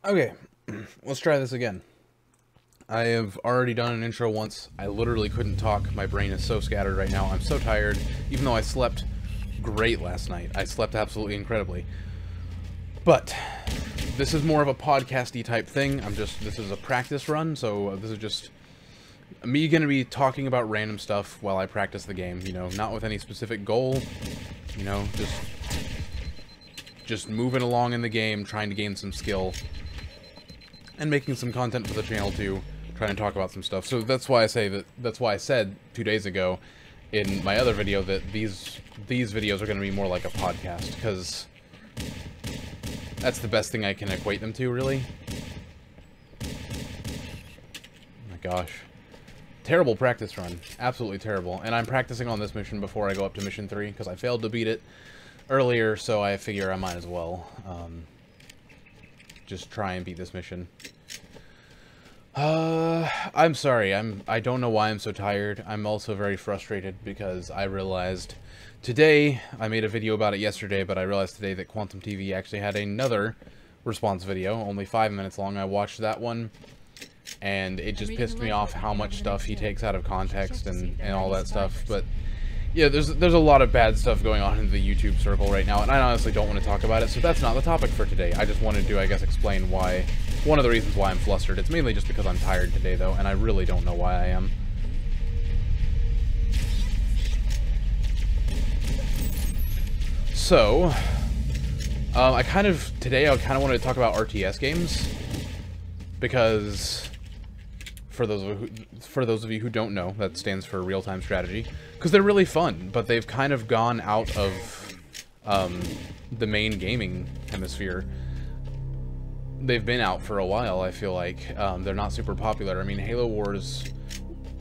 Okay, let's try this again. I have already done an intro once. I literally couldn't talk. My brain is so scattered right now. I'm so tired, even though I slept great last night. I slept absolutely incredibly. But this is more of a podcasty type thing. This is a practice run, so this is just me gonna be talking about random stuff while I practice the game, you know, not with any specific goal, you know, just moving along in the game, trying to gain some skill, and making some content for the channel too, trying to talk about some stuff. So that's why I said 2 days ago in my other video that these videos are going to be more like a podcast, because that's the best thing I can equate them to, really. Oh my gosh. Terrible practice run. Absolutely terrible. And I'm practicing on this mission before I go up to mission 3, because I failed to beat it earlier, so I figure I might as well just try and beat this mission. I'm sorry. I don't know why I'm so tired. I'm also very frustrated because I realized today, I made a video about it yesterday, but I realized today that Quantum TV actually had another response video, only 5 minutes long. I watched that one, and it just pissed me off how much stuff he takes out of context and all that stuff. But yeah, there's a lot of bad stuff going on in the YouTube circle right now, and I honestly don't want to talk about it, so that's not the topic for today. I just wanted to, I guess, explain why, one of the reasons why I'm flustered. It's mainly just because I'm tired today, though, and I really don't know why I am. So, today I kind of wanted to talk about RTS games, because for those of you who don't know, that stands for real-time strategy, because they're really fun, but they've kind of gone out of the main gaming hemisphere. They've been out for a while, I feel like. They're not super popular. I mean, Halo Wars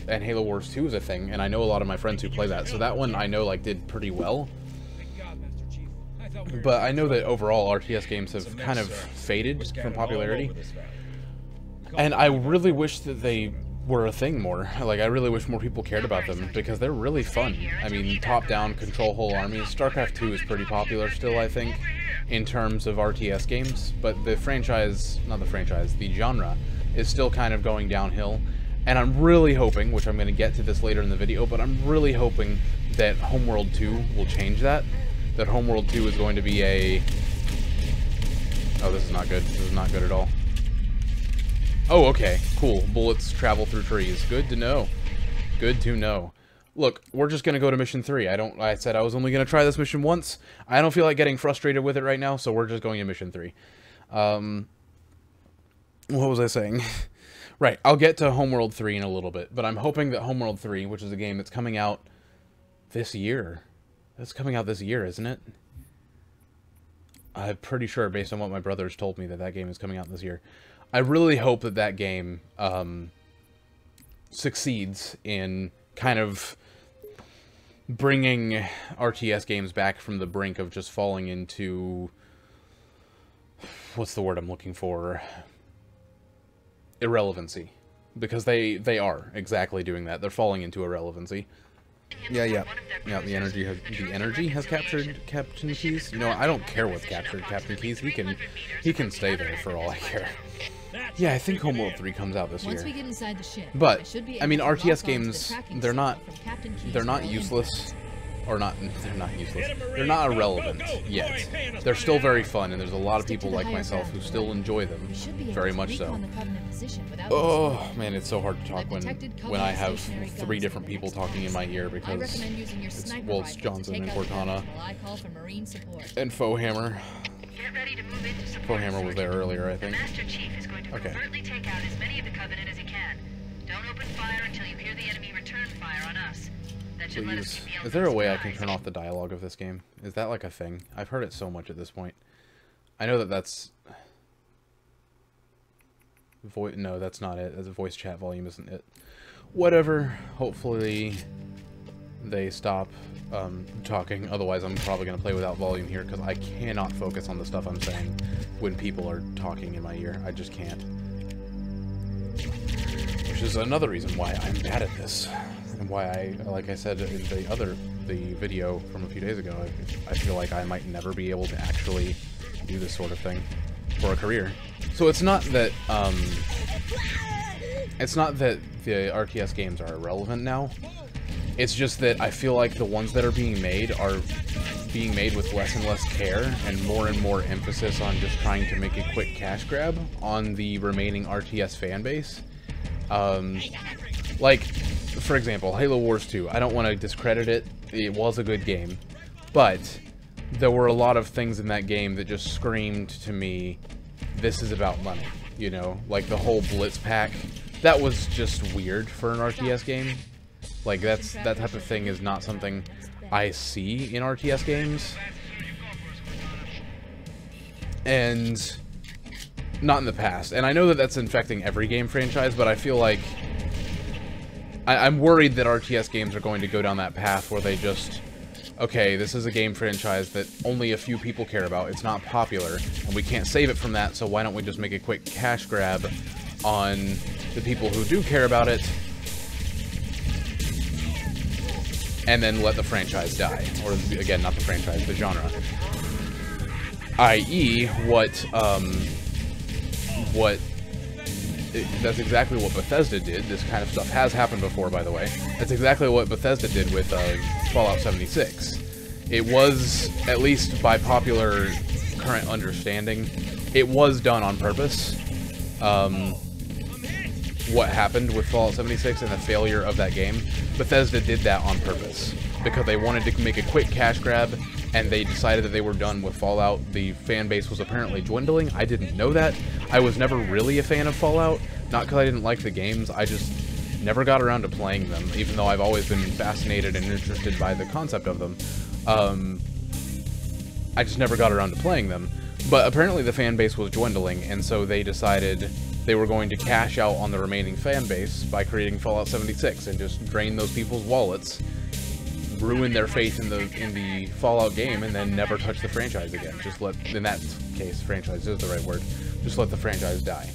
and Halo Wars 2 is a thing, and I know a lot of my friends who play that, so that one I know, like, did pretty well. But I know that overall RTS games have kind of faded from popularity. And I really wish that they were a thing more. Like, I really wish more people cared about them, because they're really fun. I mean, top-down, control whole armies. StarCraft 2 is pretty popular still, I think, in terms of RTS games. But the genre is still kind of going downhill. And I'm really hoping, which I'm going to get to this later in the video, but I'm really hoping that Homeworld 2 will change that. That Homeworld 2 is going to be a... Oh, this is not good. This is not good at all. Oh, okay. Cool. Bullets travel through trees. Good to know. Good to know. Look, we're just gonna go to mission 3. I said I was only gonna try this mission once. I don't feel like getting frustrated with it right now, so we're just going to mission 3. What was I saying? Right, I'll get to Homeworld 3 in a little bit, but I'm hoping that Homeworld 3, which is a game that's coming out this year. That's coming out this year, isn't it? I'm pretty sure, based on what my brothers told me, that game is coming out this year. I really hope that game succeeds in kind of bringing RTS games back from the brink of just falling into... What's the word I'm looking for? Irrelevancy. Because they are exactly doing that. They're falling into irrelevancy. Yeah, the energy has captured Captain Keys. You know, I don't care what's captured Captain Keys. He can stay there for all I care. Yeah, I think Homeworld 3 comes out this year. Once we get inside the ship, but I mean, RTS games, they're not useless, or they're not useless. They're not irrelevant yet. They're still very fun, and there's a lot of people like myself who still enjoy them very much so. Oh man, it's so hard to talk when I have 3 different people talking in my ear, because it's Johnson and Cortana and Fohammer. Fohammer was there earlier, I think. Okay. Take out as many of the Covenant as he can. Don't open fire until you hear the enemy return fire on us. That should let us keep the... Is there a way I can turn off the dialogue of this game? Is that like a thing? I've heard it so much at this point. I know that that's... No, that's not it. That's a voice chat volume, isn't it? Whatever. Hopefully they stop talking. Otherwise, I'm probably going to play without volume here, because I cannot focus on the stuff I'm saying when people are talking in my ear. I just can't. Which is another reason why I'm bad at this. And why I, like I said in the video from a few days ago, I feel like I might never be able to actually do this sort of thing for a career. So it's not that the RTS games are irrelevant now. It's just that I feel like the ones that are being made are being made with less and less care and more emphasis on just trying to make a quick cash grab on the remaining RTS fan base. Like, for example, Halo Wars 2. I don't want to discredit it. It was a good game. But there were a lot of things in that game that just screamed to me, this is about money. You know, like the whole Blitz pack. That was just weird for an RTS game. Like, that type of thing is not something I see in RTS games. And not in the past. And I know that that's infecting every game franchise, but I feel like I'm worried that RTS games are going to go down that path where they just, okay, this is a game franchise that only a few people care about. It's not popular, and we can't save it from that, so why don't we just make a quick cash grab on the people who do care about it, and then let the franchise die. Or, again, not the franchise, the genre. I.e., that's exactly what Bethesda did. This kind of stuff has happened before, by the way. That's exactly what Bethesda did with Fallout 76. It was, at least by popular current understanding, it was done on purpose. What happened with Fallout 76 and the failure of that game, Bethesda did that on purpose. Because they wanted to make a quick cash grab, and they decided that they were done with Fallout. The fan base was apparently dwindling. I didn't know that. I was never really a fan of Fallout. Not because I didn't like the games, I just never got around to playing them, even though I've always been fascinated and interested by the concept of them. I just never got around to playing them. But apparently the fan base was dwindling, and so they decided they were going to cash out on the remaining fan base by creating Fallout 76 and just drain those people's wallets, ruin their faith in the Fallout game, and then never touch the franchise again. Just let, in that case, franchise is the right word, just let the franchise die.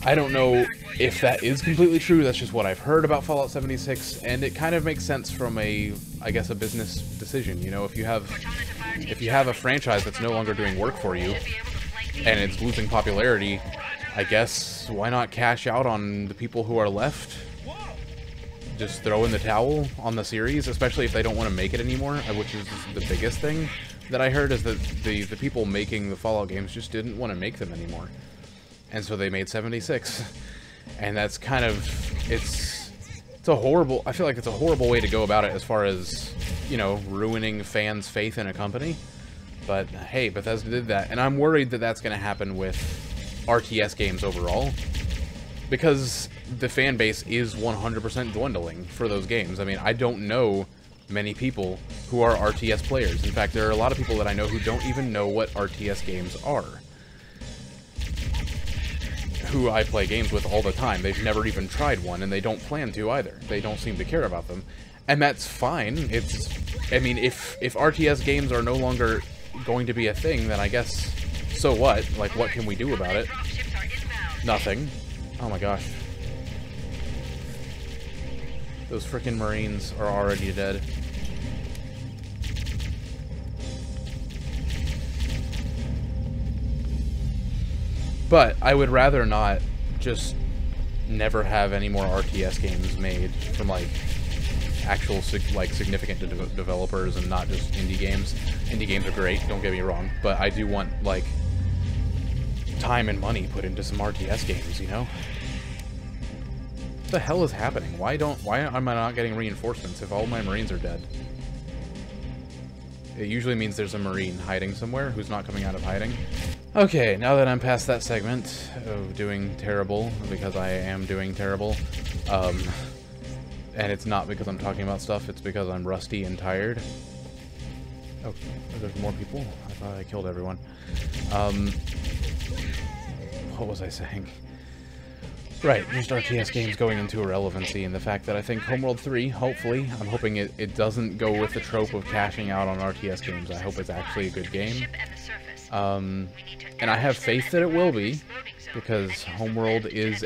I don't know if that is completely true. That's just what I've heard about Fallout 76, and it kind of makes sense from a, I guess, a business decision. You know, if you have a franchise that's no longer doing work for you, and it's losing popularity, I guess, why not cash out on the people who are left? Just throw in the towel on the series, especially if they don't want to make it anymore, which is the biggest thing that I heard, is that the people making the Fallout games just didn't want to make them anymore. And so they made 76. And that's kind of, it's a horrible, I feel like it's a horrible way to go about it as far as, you know, ruining fans' faith in a company. But hey, Bethesda did that, and I'm worried that that's going to happen with RTS games overall, because the fan base is 100% dwindling for those games. I mean, I don't know many people who are RTS players. In fact, there are a lot of people that I know who don't even know what RTS games are, who I play games with all the time. They've never even tried one, and they don't plan to either. They don't seem to care about them. And that's fine. It's, I mean, if RTS games are no longer going to be a thing, then I guess, so what? Like, what can we do about it? Nothing. Oh my gosh. Those frickin' Marines are already dead. But I would rather not just never have any more RTS games made from, like, actual, like, significant developers and not just indie games. Indie games are great, don't get me wrong, but I do want, like, time and money put into some RTS games, you know? What the hell is happening? Why am I not getting reinforcements if all my Marines are dead? It usually means there's a Marine hiding somewhere who's not coming out of hiding. Okay, now that I'm past that segment of doing terrible, because I am doing terrible, and it's not because I'm talking about stuff, it's because I'm rusty and tired. Oh, there's more people? I thought I killed everyone. What was I saying? Right, just RTS games going into irrelevancy, and the fact that I think Homeworld 3, hopefully, I'm hoping it doesn't go with the trope of cashing out on RTS games. I hope it's actually a good game. And I have faith that it will be, because Homeworld is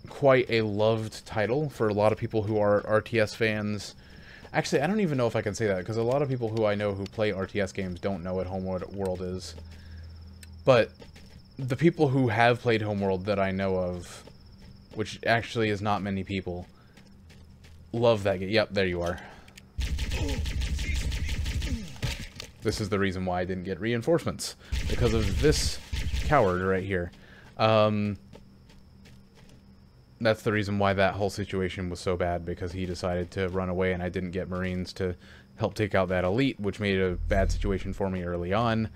quite a loved title for a lot of people who are RTS fans. Actually, I don't even know if I can say that, because a lot of people who I know who play RTS games don't know what Homeworld is. But the people who have played Homeworld that I know of, which actually is not many people, love that game. Yep, there you are. This is the reason why I didn't get reinforcements. Because of this coward right here. That's the reason why that whole situation was so bad, because he decided to run away and I didn't get Marines to help take out that elite, which made a bad situation for me early on,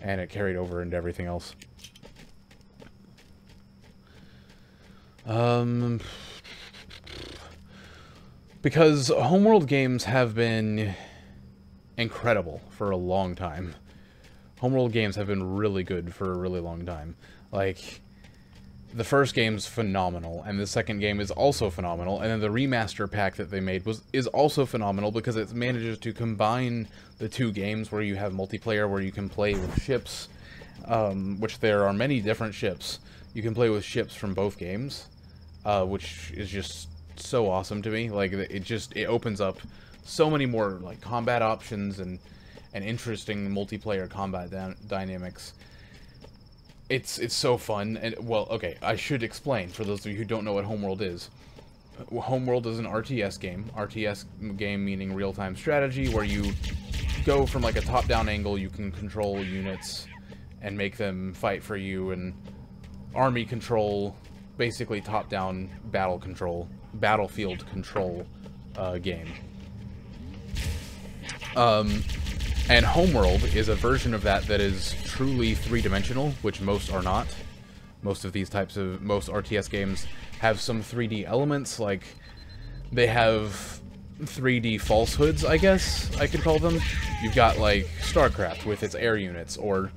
and it carried over into everything else. Because Homeworld games have been incredible for a long time. Homeworld games have been really good for a really long time. Like, the first game's phenomenal, and the second game is also phenomenal, and then the remaster pack that they made is also phenomenal because it manages to combine the two games where you have multiplayer, where you can play with ships, which there are many different ships. You can play with ships from both games, which is just so awesome to me. Like, it opens up so many more, like, combat options and interesting multiplayer combat dynamics. It's so fun, and, well, okay, I should explain, for those of you who don't know what Homeworld is. Homeworld is an RTS game. RTS game meaning real-time strategy, where you go from, like, a top-down angle, you can control units and make them fight for you, and army control, basically top-down battlefield control game. And Homeworld is a version of that is truly three-dimensional, which most are not. Most RTS games have some 3D elements, like, they have 3D falsehoods, I guess I could call them. You've got, like, StarCraft with its air units, or,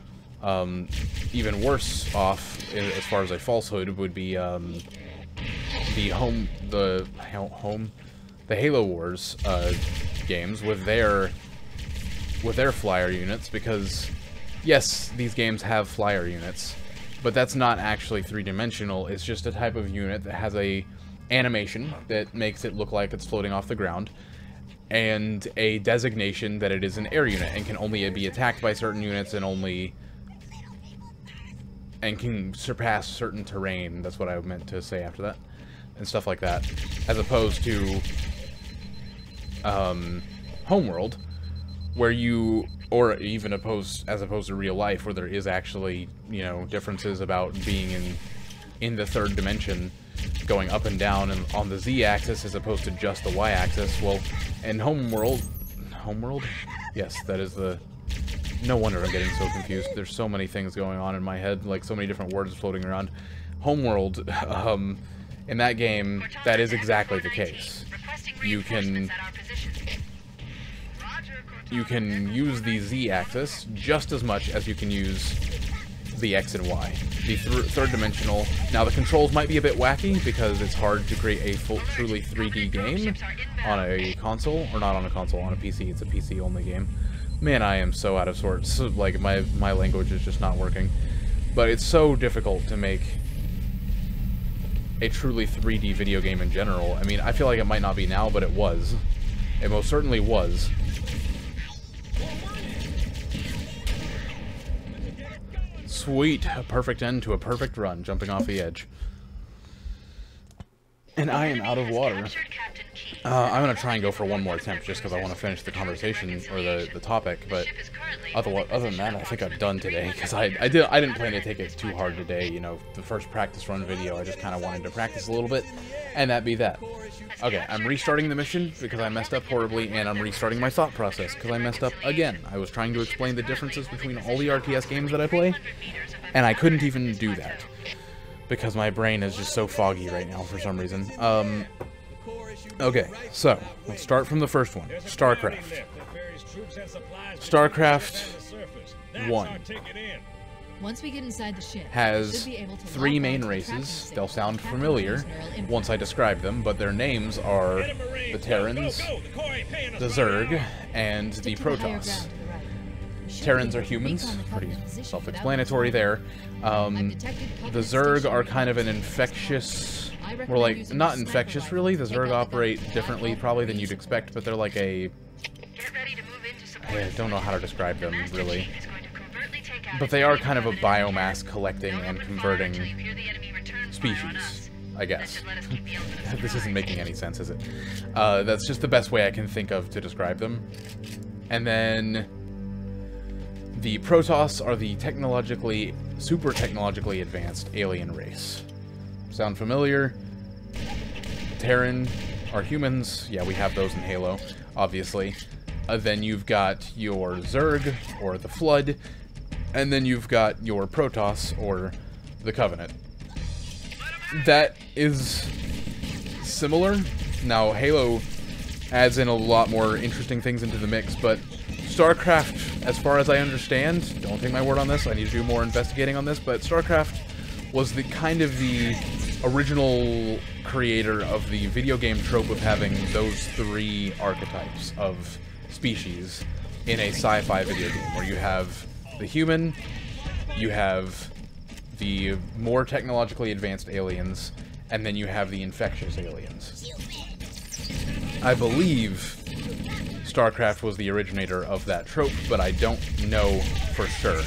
even worse off, as far as a falsehood, would be, the Halo Wars, games with their flyer units, because, yes, these games have flyer units, but that's not actually three-dimensional. It's just a type of unit that has a animation that makes it look like it's floating off the ground, and a designation that it is an air unit, and can only be attacked by certain units, and can surpass certain terrain. That's what I meant to say after that, and stuff like that, as opposed to Homeworld, where you, or even as opposed to real life, where there is actually, you know, differences about being in the third dimension, going up and down and on the Z-axis as opposed to just the Y-axis. Well, in Homeworld? Yes, that is the... No wonder I'm getting so confused. There's so many things going on in my head, like so many different words floating around. Homeworld, in that game, that is exactly the case. You can use the Z-axis just as much as you can use the X and Y. The third-dimensional... Now, the controls might be a bit wacky, because it's hard to create a truly 3D game on a console. Or not on a console, on a PC. It's a PC-only game. Man, I am so out of sorts. Like, my language is just not working. But it's so difficult to make a truly 3D video game in general. I mean, I feel like it might not be now, but it was. It most certainly was. Sweet, a perfect end to a perfect run, jumping off the edge. And I am out of water. I'm going to try and go for one more attempt, just because I want to finish the conversation, or the topic, but other than that, I think I'm done today, because I didn't plan to take it too hard today. You know, the first practice run video, I just kind of wanted to practice a little bit, and that be that. Okay, I'm restarting the mission, because I messed up horribly, and I'm restarting my thought process, because I messed up again. I was trying to explain the differences between all the RTS games that I play, and I couldn't even do that, because my brain is just so foggy right now for some reason. Okay, so, let's start from the first one. StarCraft. StarCraft 1 Once we get inside the ship, has 3 main races. They'll sound familiar once I describe them, but their names are the Terrans, the Zerg, and the Protoss. Terrans are humans, pretty self-explanatory there. The Zerg are kind of an infectious... More like, not infectious really, the Zerg operate differently probably than you'd expect, but they're like a... I don't know how to describe them, really. but they are kind of a biomass collecting and converting species, I guess. This isn't making any sense, is it? That's just the best way I can think of to describe them. And then the Protoss are the super technologically advanced alien race. Sound familiar? Terran are humans. Yeah, we have those in Halo, obviously. Then you've got your Zerg, or the Flood, and then you've got your Protoss, or the Covenant. That is similar. Now, Halo adds in a lot more interesting things into the mix, but StarCraft, as far as I understand, don't take my word on this, I need to do more investigating on this, but StarCraft was the kind of the original creator of the video game trope of having those three archetypes of species in a sci-fi video game, where you have the human, you have the more technologically advanced aliens, and then you have the infectious aliens. I believe StarCraft was the originator of that trope, but I don't know for sure.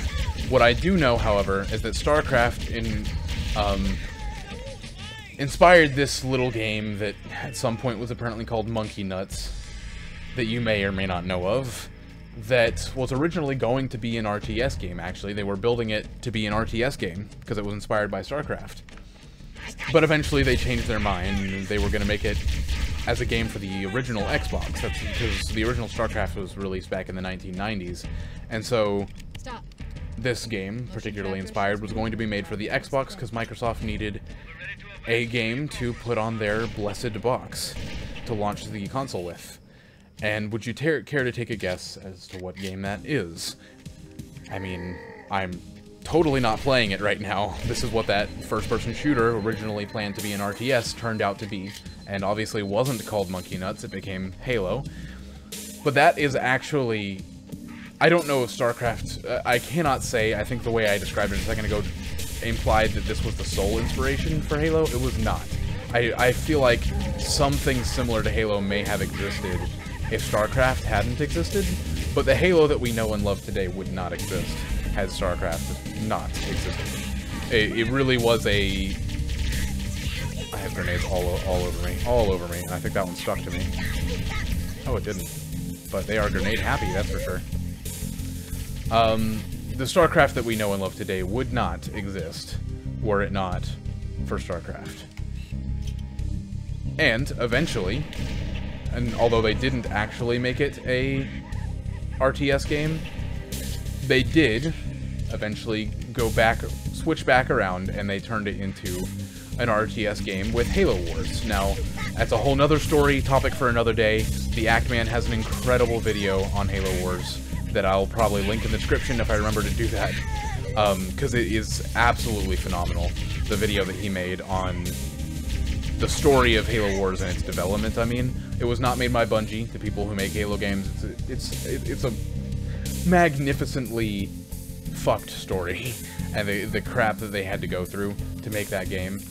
What I do know, however, is that StarCraft inspired this little game that at some point was apparently called Monkey Nuts, that you may or may not know of, that was originally going to be an RTS game, actually. They were building it to be an RTS game, because it was inspired by StarCraft. But eventually they changed their mind, and they were going to make it as a game for the original Xbox. That's because the original StarCraft was released back in the 1990s. And so this game, particularly inspired, was going to be made for the Xbox, because Microsoft needed a game to put on their blessed box to launch the console with. And would you care to take a guess as to what game that is? I mean, I'm totally not playing it right now. This is what that first-person shooter, originally planned to be an RTS, turned out to be. And obviously wasn't called Monkey Nuts, it became Halo. But that is actually... I don't know if StarCraft... I cannot say, I think the way I described it a second ago implied that this was the sole inspiration for Halo. It was not. I feel like something similar to Halo may have existed if StarCraft hadn't existed, but the Halo that we know and love today would not exist had StarCraft not existed. It really was a... I have grenades all over me, and I think that one stuck to me. Oh, it didn't. But they are grenade happy, that's for sure. The StarCraft that we know and love today would not exist were it not for StarCraft. And, eventually, and although they didn't actually make it a RTS game, they did eventually switch back around, and they turned it into an RTS game with Halo Wars. Now, that's a whole nother story, topic for another day. The Actman has an incredible video on Halo Wars that I'll probably link in the description if I remember to do that, because it is absolutely phenomenal, the video that he made on the story of Halo Wars and its development. I mean, it was not made by Bungie, the people who make Halo games. It's a magnificently fucked story, and the crap that they had to go through to make that game.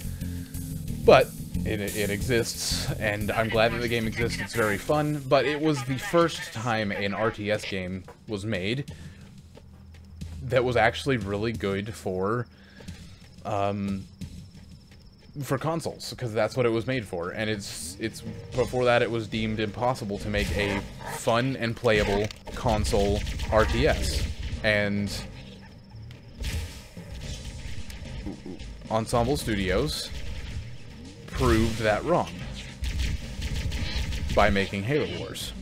But it exists, and I'm glad that the game exists. It's very fun, but it was the first time an RTS game was made that was actually really good for consoles, because that's what it was made for. And it's before that it was deemed impossible to make a fun and playable console RTS. And Ensemble Studios proved that wrong by making Halo Wars.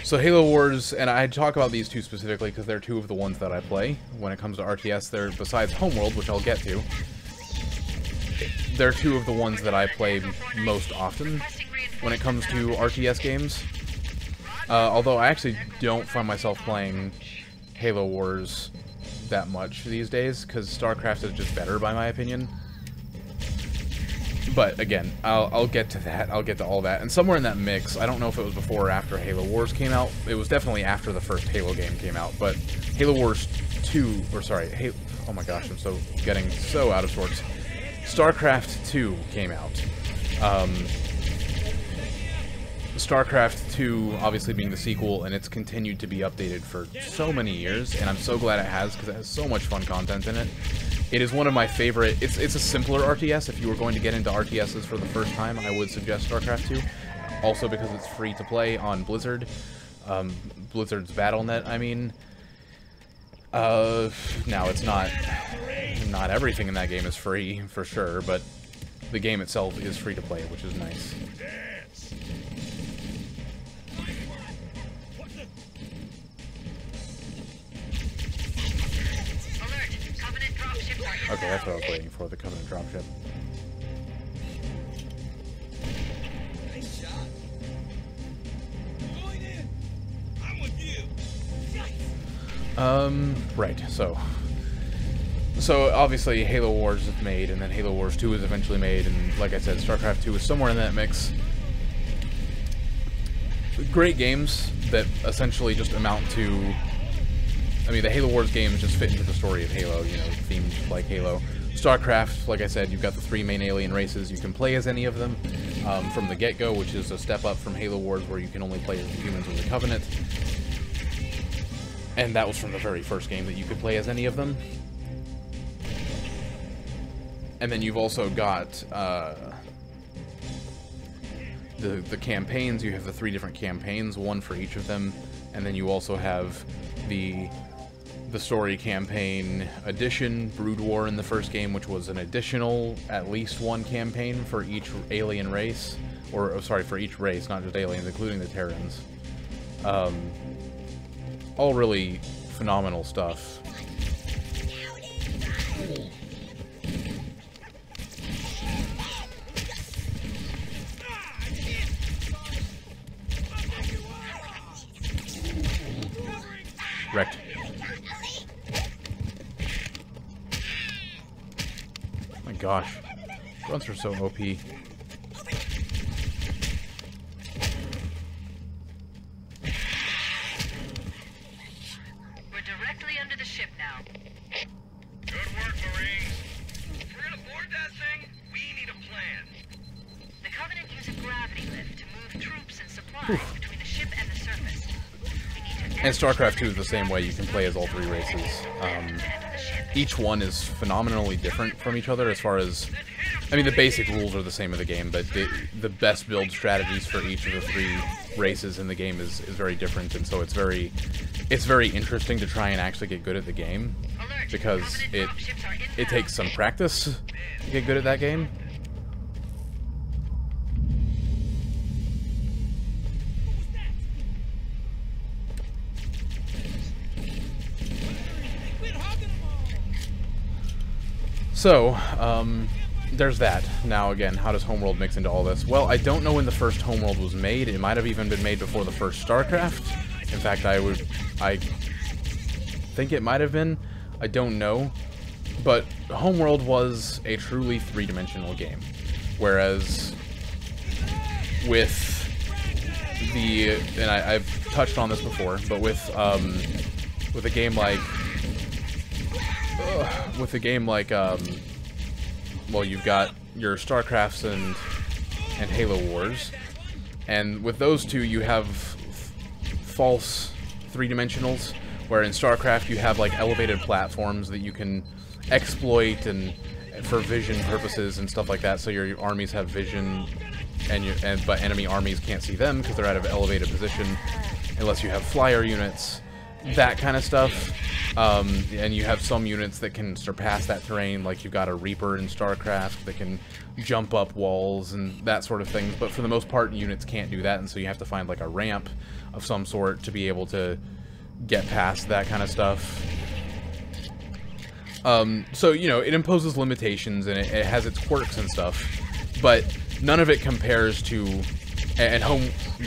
So Halo Wars, and I talk about these two specifically because they're two of the ones that I play. When it comes to RTS, they're, besides Homeworld, which I'll get to, they're two of the ones that I play most often when it comes to RTS games. Although I actually don't find myself playing Halo Wars that much these days, because StarCraft is just better, by my opinion. But again, I'll get to that. I'll get to all that. And somewhere in that mix, I don't know if it was before or after Halo Wars came out. It was definitely after the first Halo game came out. But Halo Wars 2, or sorry, oh my gosh, I'm getting so out of sorts. StarCraft 2 came out. StarCraft 2 obviously being the sequel, and it's continued to be updated for so many years, and I'm so glad it has, because it has so much fun content in it. It is one of my favorite... It's a simpler RTS. If you were going to get into RTSs for the first time, I would suggest StarCraft 2. Also because it's free to play on Blizzard. Blizzard's Battle.net, I mean. Now, it's not everything in that game is free, for sure, but the game itself is free to play, which is nice. Okay, that's what I was waiting for, the Covenant dropship. Nice shot. Going in. I'm with you. Right, so obviously Halo Wars is made, and then Halo Wars 2 is eventually made, and like I said, StarCraft 2 is somewhere in that mix. Great games that essentially just amount to... I mean, the Halo Wars games just fit into the story of Halo, you know, themed like Halo. StarCraft, like I said, you've got the 3 main alien races. You can play as any of them from the get-go, which is a step up from Halo Wars, where you can only play as the humans of the Covenant. And that was from the very first game that you could play as any of them. And then you've also got the campaigns. You have the 3 different campaigns, one for each of them. And then you also have the story campaign edition, Brood War in the first game, which was an additional, at least one campaign for each alien race. Or, oh, sorry, for each race, not just aliens, including the Terrans. All really phenomenal stuff. Wrecked. Oh my gosh. Grunts are so OP. We're directly under the ship now. Good work, Marines. If we're gonna board that thing, we need a plan. The Covenant use a gravity lift to move troops and supplies between the ship and the surface. And StarCraft 2 is the same way. You can play as all 3 races. Each one is phenomenally different from each other as far as... I mean, the basic rules are the same of the game, but the best build strategies for each of the 3 races in the game is very different, and so it's very interesting to try and actually get good at the game, because it takes some practice to get good at that game. So, there's that. Now, again, how does Homeworld mix into all this? Well, I don't know when the first Homeworld was made. It might have even been made before the first StarCraft. In fact, I think it might have been. I don't know. But Homeworld was a truly 3-dimensional game. Whereas, with the... and I've touched on this before, but with a game like... well, you've got your StarCrafts and Halo Wars, and with those two you have false 3-dimensionals, where in StarCraft you have like elevated platforms that you can exploit and for vision purposes and stuff like that, so your armies have vision, but enemy armies can't see them because they're out of elevated position unless you have flyer units, that kind of stuff. And you have some units that can surpass that terrain, like you've got a Reaper in StarCraft that can jump up walls and that sort of thing, but for the most part units can't do that, and so you have to find like a ramp of some sort to be able to get past that kind of stuff. So, you know, it imposes limitations and it has its quirks and stuff, but none of it compares to... And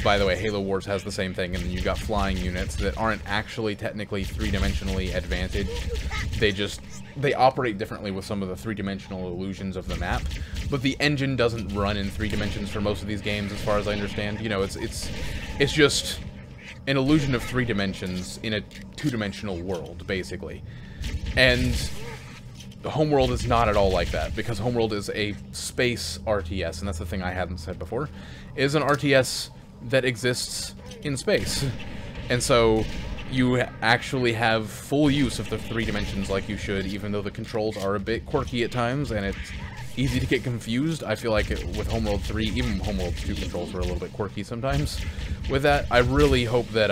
by the way, Halo Wars has the same thing, and then you've got flying units that aren't actually technically 3-dimensionally advantaged. They operate differently with some of the 3-dimensional illusions of the map, but the engine doesn't run in 3 dimensions for most of these games, as far as I understand. You know, it's just an illusion of 3 dimensions in a 2-dimensional world, basically. And Homeworld is not at all like that, because Homeworld is a space RTS, and that's the thing I hadn't said before. It is an RTS that exists in space. And so you actually have full use of the 3 dimensions like you should, even though the controls are a bit quirky at times, and it's easy to get confused. I feel like with Homeworld 3, even Homeworld 2 controls were a little bit quirky sometimes. With that, I really hope that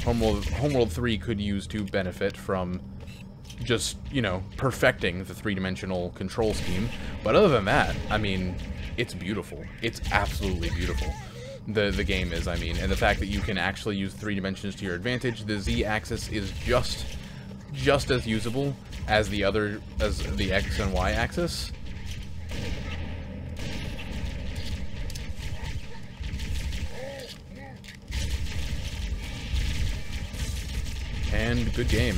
Homeworld 3 could use to benefit from just, you know, perfecting the 3-dimensional control scheme. But other than that, I mean, it's beautiful. It's absolutely beautiful. The game is, I mean, and the fact that you can actually use 3 dimensions to your advantage. The Z-axis is just as usable as the X and Y axis. And good game.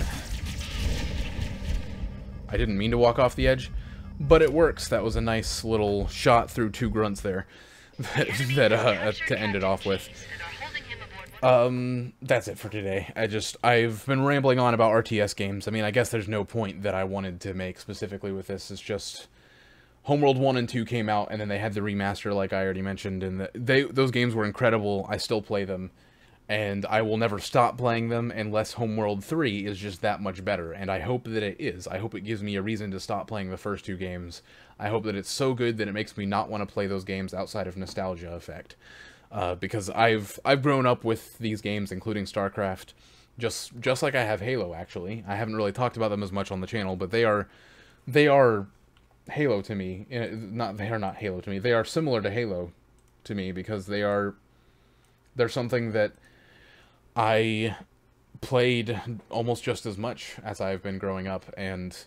I didn't mean to walk off the edge, but it works. That was a nice little shot through 2 grunts there to end it off with. That's it for today. I've been rambling on about RTS games. I mean, I guess there's no point that I wanted to make specifically with this. It's just Homeworld 1 and 2 came out, and then they had the remaster, like I already mentioned, and those games were incredible. I still play them, and I will never stop playing them unless Homeworld 3 is just that much better, and I hope that it is. I hope it gives me a reason to stop playing the first 2 games. I hope that it's so good that it makes me not want to play those games outside of nostalgia effect. Because I've grown up with these games, including StarCraft, just like I have Halo, actually. I haven't really talked about them as much on the channel, but they are Halo to me. They are not Halo to me. They are similar to Halo to me, because they're something that I played almost just as much as I've been growing up, and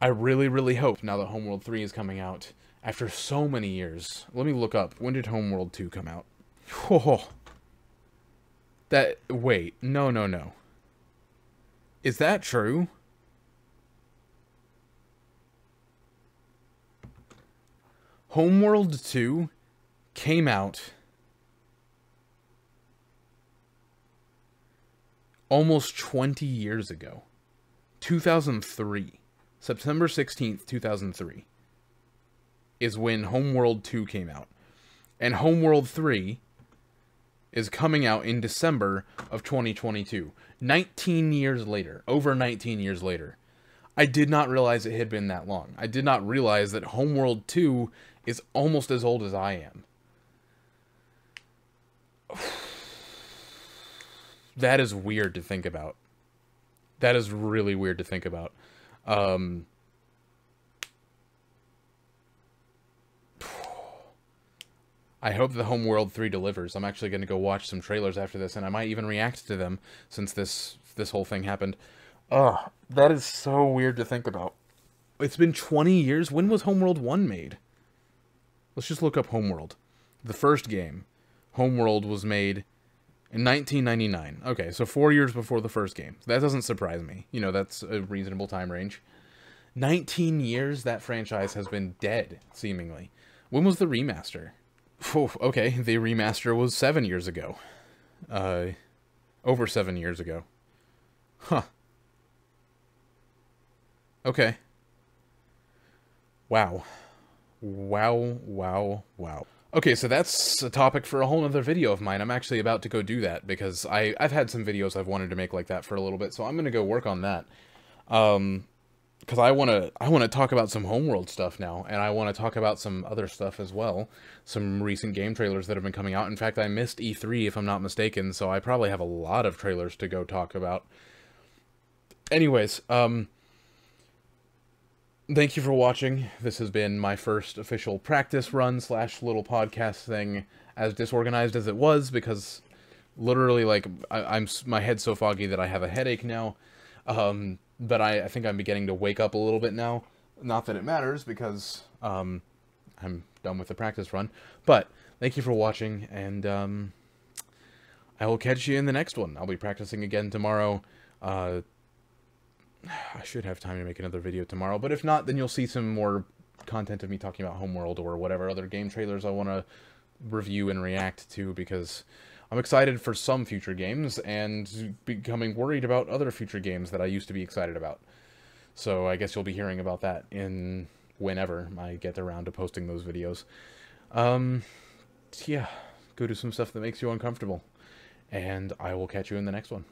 I really, really hope, now that Homeworld 3 is coming out, after so many years. Let me look up. When did Homeworld 2 come out? Oh, wait, no. Is that true? Homeworld 2 came out almost 20 years ago. 2003. September 16th, 2003 is when Homeworld 2 came out. And Homeworld 3 is coming out in December of 2022. 19 years later. Over 19 years later. I did not realize it had been that long. I did not realize that Homeworld 2 is almost as old as I am. That is weird to think about. That is really weird to think about. I hope the Homeworld 3 delivers. I'm actually going to go watch some trailers after this, and I might even react to them since this whole thing happened. Ugh, that is so weird to think about. It's been 20 years? When was Homeworld 1 made? Let's just look up Homeworld. The first game, Homeworld, was made in 1999. Okay, so 4 years before the first game. That doesn't surprise me. You know, that's a reasonable time range. 19 years that franchise has been dead, seemingly. When was the remaster? Okay, the remaster was 7 years ago. Over 7 years ago. Huh. Okay. Wow. Wow. Okay, so that's a topic for a whole other video of mine. I'm actually about to go do that, because I've had some videos I've wanted to make like that for a little bit, so I'm gonna go work on that. Because I wanna talk about some Homeworld stuff now, and I want to talk about some other stuff as well. Some recent game trailers that have been coming out. In fact, I missed E3, if I'm not mistaken, so I probably have a lot of trailers to go talk about. Anyways, thank you for watching. This has been my first official practice run / little podcast thing, as disorganized as it was, because literally, like, my head's so foggy that I have a headache now. But I think I'm beginning to wake up a little bit now. Not that it matters, because I'm done with the practice run. But thank you for watching, and I will catch you in the next one. I'll be practicing again tomorrow. I should have time to make another video tomorrow, but if not, then you'll see some more content of me talking about Homeworld or whatever other game trailers I want to review and react to, because I'm excited for some future games and becoming worried about other future games that I used to be excited about. So I guess you'll be hearing about that in whenever I get around to posting those videos. Yeah, Go do some stuff that makes you uncomfortable. And I will catch you in the next one.